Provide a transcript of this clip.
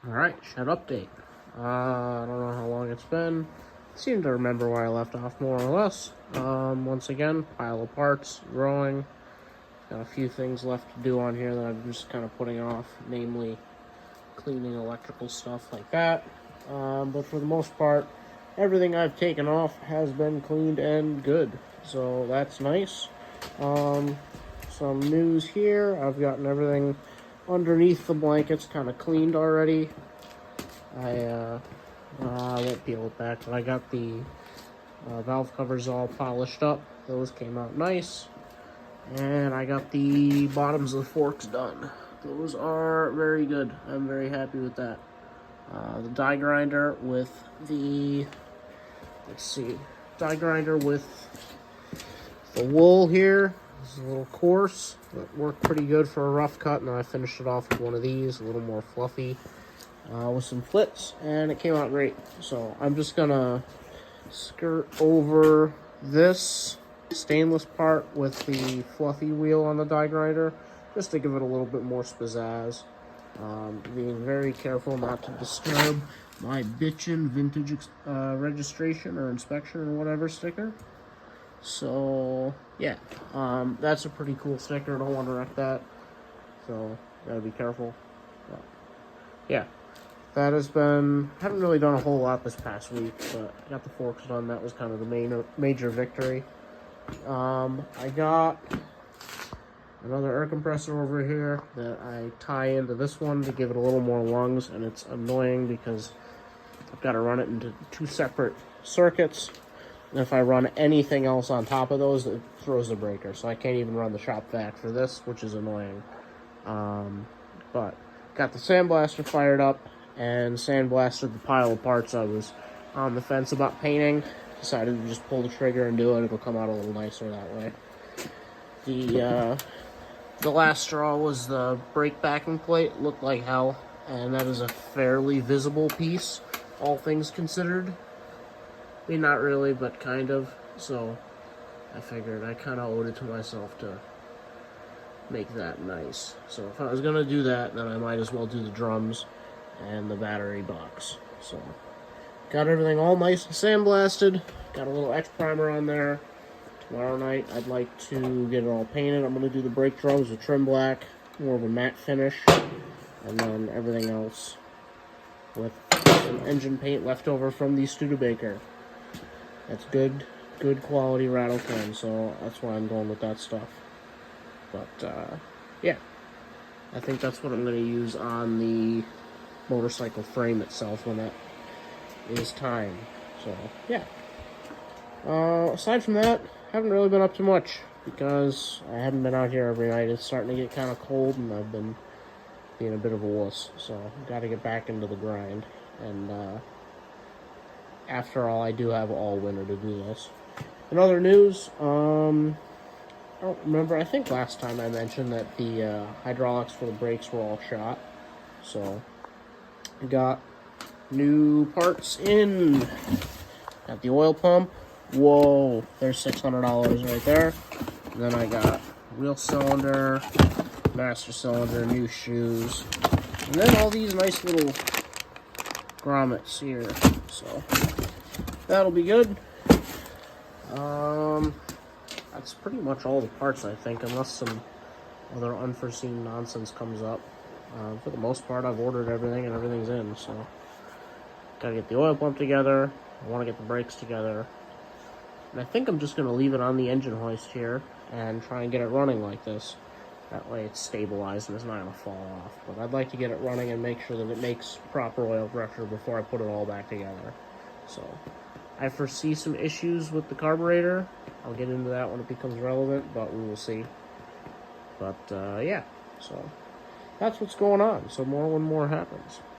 Alright, shed update. I don't know how long it's been. Seem to remember where I left off more or less. Once again, pile of parts, growing. Got a few things left to do on here that I'm just kind of putting off, namely cleaning electrical stuff like that. But for the most part, everything I've taken off has been cleaned and good. So that's nice. Some news here. I've gotten everything underneath the blankets kind of cleaned already. I won't peel it back, but I got the valve covers all polished up. Those came out nice. And I got the bottoms of the forks done. Those are very good. I'm very happy with that. The die grinder with the, die grinder with the wool here. This is a little coarse. It worked pretty good for a rough cut, and then I finished it off with one of these, a little more fluffy, with some flits, and it came out great. So I'm just gonna skirt over this stainless part with the fluffy wheel on the die grinder, just to give it a little bit more pizzazz. Being very careful not to disturb my bitchin' vintage registration or inspection or whatever sticker. So yeah, that's a pretty cool sticker. Don't want to wreck that, so gotta be careful. But, yeah, that has been, haven't really done a whole lot this past week, but I got the forks done. That was kind of the major victory. I got another air compressor over here that I tie into this one to give it a little more lungs, and it's annoying because I've got to run it into two separate circuits. And if I run anything else on top of those, it throws the breaker, so I can't even run the shop vac for this, which is annoying. But got the sandblaster fired up and sandblasted the pile of parts I was on the fence about painting. Decided to just pull the trigger and do it. It'll come out a little nicer that way. The last straw was the brake backing plate. It looked like hell, and that is a fairly visible piece, all things considered. I mean, not really, but kind of. So I figured I kind of owed it to myself to make that nice. So if I was going to do that, then I might as well do the drums and the battery box. So got everything all nice and sandblasted. Got a little X primer on there. Tomorrow night, I'd like to get it all painted. I'm going to do the brake drums with trim black, more of a matte finish, and then everything else with some engine paint left over from the Studebaker. That's good quality rattle can, so that's why I'm going with that stuff. But, yeah. I think that's what I'm going to use on the motorcycle frame itself when that is time. So, yeah. Aside from that, haven't really been up to much because I haven't been out here every night. It's starting to get kind of cold, and I've been being a bit of a wuss. So, I've got to get back into the grind. And, after all, I do have all winter to do this. In other news, I don't remember. I think last time I mentioned that the hydraulics for the brakes were all shot. So, I got new parts in. Got the oil pump. Whoa, there's $600 right there. And then I got wheel cylinder, master cylinder, new shoes, and then all these nice little grommets here. So that'll be good. That's pretty much all the parts, I think, unless some other unforeseen nonsense comes up. For the most part, I've ordered everything and everything's in, so gotta get the oil pump together. I want to get the brakes together. And I think I'm just going to leave it on the engine hoist here and try and get it running like this. That way it's stabilized and it's not going to fall off. But I'd like to get it running and make sure that it makes proper oil pressure before I put it all back together. So I foresee some issues with the carburetor. I'll get into that when it becomes relevant, but we will see. But yeah, so that's what's going on. So more when more happens.